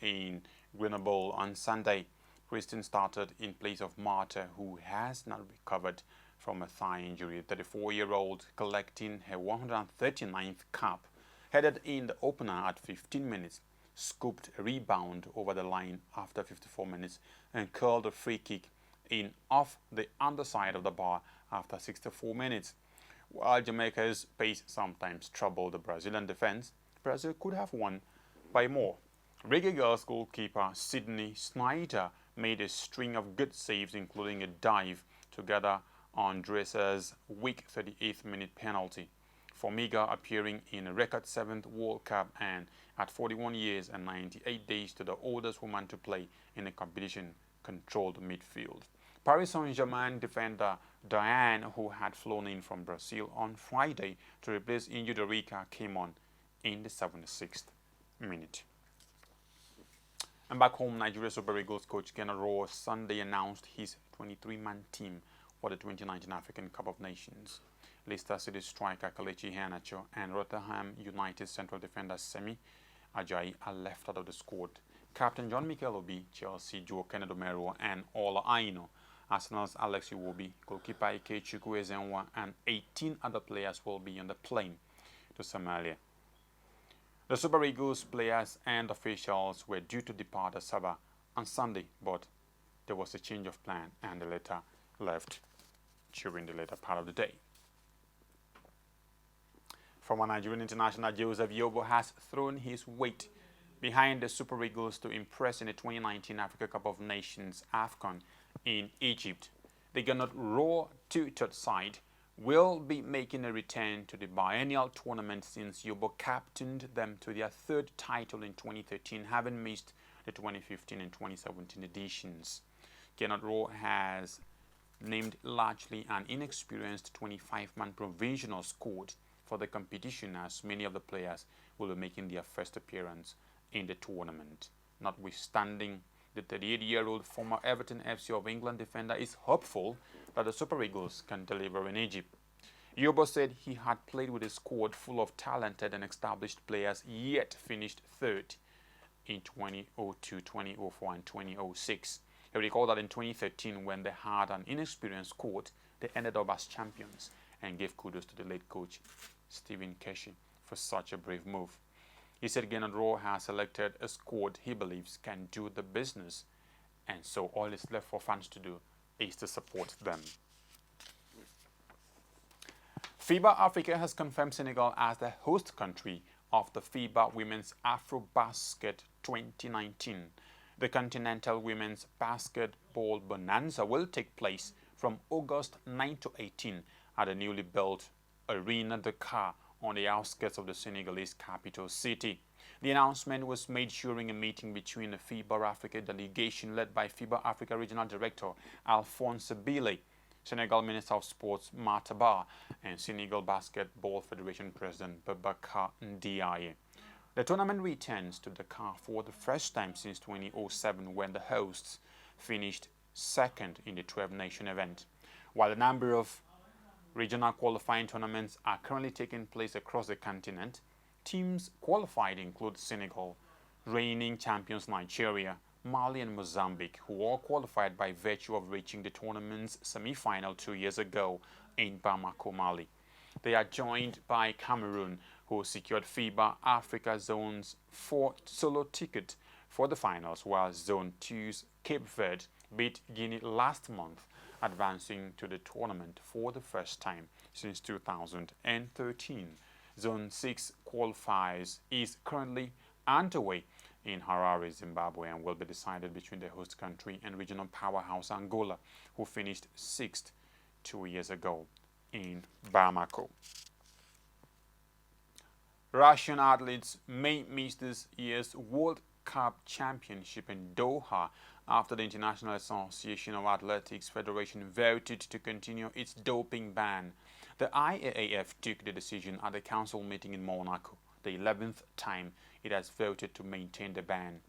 Speaker 1: in Grenoble on Sunday. Christine started in place of Marta, who has not recovered from a thigh injury. The 34-year-old, collecting her 139th cap, headed in the opener at 15 minutes, scooped a rebound over the line after 54 minutes and curled a free kick in off the underside of the bar after 64 minutes. While Jamaica's pace sometimes troubled the Brazilian defense, Brazil could have won by more. Reggae Girls goalkeeper Sydney Snyder made a string of good saves, including a dive to gather Andressa's weak 38th minute penalty. Formiga, appearing in a record 7th World Cup and at 41 years and 98 days to the oldest woman to play in a competition, controlled midfield. Paris Saint-Germain defender Diane, who had flown in from Brazil on Friday to replace injured Erika, came on in the 76th minute. And back home, Nigeria Super Eagles coach Gennaro Rowe Sunday announced his 23-man team for the 2019 African Cup of Nations. Leicester City striker Kelechi Iheanacho and Rotherham United central defender Semi Ajayi are left out of the squad. Captain John Mikel Obi, Chelsea Joe Kennedy Romero and Ola Aino, Arsenal's Alex Iwobi, goalkeeper Ike Chukwuezenwa and 18 other players will be on the plane to Somalia. The Super Eagles players and officials were due to depart Asaba on Sunday, but there was a change of plan and the latter left during the later part of the day. Former Nigerian international Joseph Yobo has thrown his weight behind the Super Eagles to impress in the 2019 Africa Cup of Nations AFCON in Egypt. The Gannett Raw two-third side will be making a return to the biennial tournament since Yobo captained them to their third title in 2013, having missed the 2015 and 2017 editions. Gannett Raw has named largely an inexperienced 25-man provisional squad for the competition, as many of the players will be making their first appearance in the tournament. Notwithstanding, the 38-year-old former Everton FC of England defender is hopeful that the Super Eagles can deliver in Egypt. Yobo said he had played with a squad full of talented and established players, yet finished third in 2002, 2004 and 2006. He recalled that in 2013, when they had an inexperienced squad, they ended up as champions, and gave kudos to the late coach Stephen Keshi for such a brave move. He said Gennett Raw has selected a squad he believes can do the business, and so all is left for fans to do is to support them. FIBA Africa has confirmed Senegal as the host country of the FIBA Women's AfroBasket 2019. The Continental Women's Basketball Bonanza will take place from August 9 to 18 at the newly built Arena Dakar on the outskirts of the Senegalese capital city. The announcement was made during a meeting between the FIBA Africa delegation led by FIBA Africa Regional Director Alphonse Bile, Senegal Minister of Sports Mataba, and Senegal Basketball Federation President Babacar Ndiaye. The tournament returns to Dakar for the first time since 2007 when the hosts finished second in the 12-nation event. While a number of regional qualifying tournaments are currently taking place across the continent, teams qualified include Senegal, reigning champions Nigeria, Mali and Mozambique, who all qualified by virtue of reaching the tournament's semi-final 2 years ago in Bamako, Mali. They are joined by Cameroon, who secured FIBA Africa Zone's 4th solo ticket for the finals, while Zone 2's Cape Verde beat Guinea last month, advancing to the tournament for the first time since 2013. Zone 6 qualifiers is currently underway in Harare, Zimbabwe, and will be decided between the host country and regional powerhouse Angola, who finished 6th 2 years ago in Bamako. Russian athletes may miss this year's World Cup Championship in Doha after the International Association of Athletics Federation voted to continue its doping ban. The IAAF took the decision at the council meeting in Monaco, the 11th time it has voted to maintain the ban.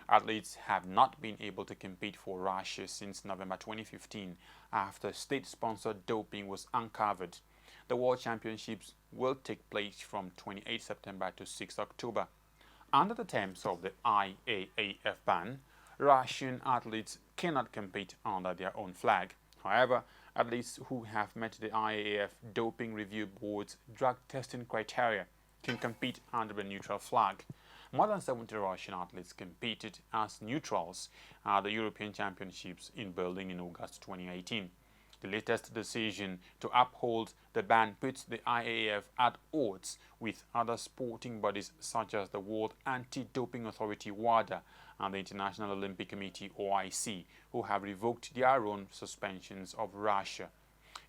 Speaker 1: Athletes have not been able to compete for Russia since November 2015 after state-sponsored doping was uncovered. The World Championships will take place from 28 September to 6 October. Under the terms of the IAAF ban, Russian athletes cannot compete under their own flag. However, athletes who have met the IAAF Doping Review Board's drug testing criteria can compete under a neutral flag. More than 70 Russian athletes competed as neutrals at the European Championships in Berlin in August 2018. The latest decision to uphold the ban puts the IAAF at odds with other sporting bodies such as the World Anti-Doping Authority WADA and the International Olympic Committee OIC, who have revoked their own suspensions of Russia.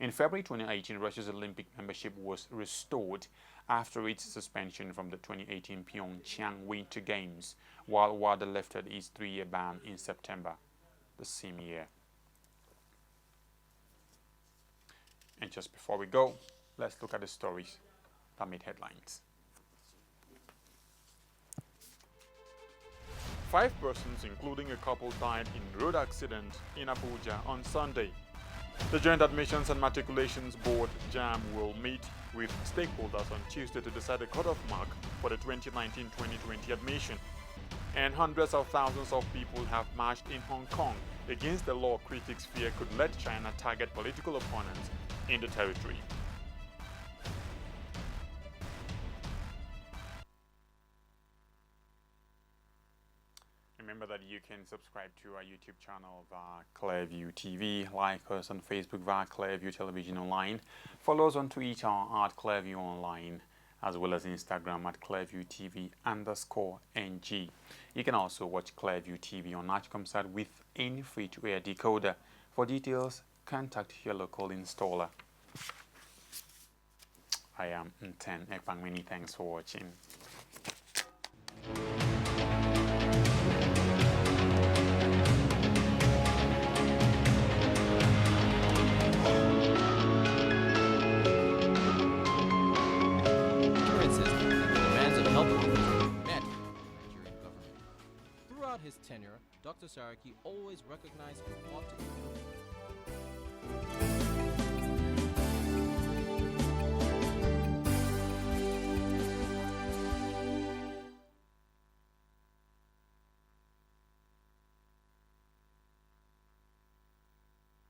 Speaker 1: In February 2018, Russia's Olympic membership was restored after its suspension from the 2018 Pyeongchang Winter Games, while WADA lifted its 3-year ban in September the same year. And just before we go, let's look at the stories that made headlines. 5 persons, including a couple, died in road accident in Abuja on Sunday. The Joint Admissions and Matriculations Board, JAM, will meet with stakeholders on Tuesday to decide the cutoff mark for the 2019-2020 admission. And hundreds of thousands of people have marched in Hong Kong against the law critics fear could let China target political opponents in the territory. Remember that you can subscribe to our YouTube channel via Clearview TV, like us on Facebook via Clearview Television Online, follow us on Twitter at Clearview Online, as well as Instagram at Clearview TV_NG. You can also watch Clearview TV on Natcomsat with any free-to-air decoder. For details, contact your local installer. I am Nten Ekpang. Many thanks for watching.
Speaker 19: Throughout his tenure, Dr. Saraki always recognized and fought to improve.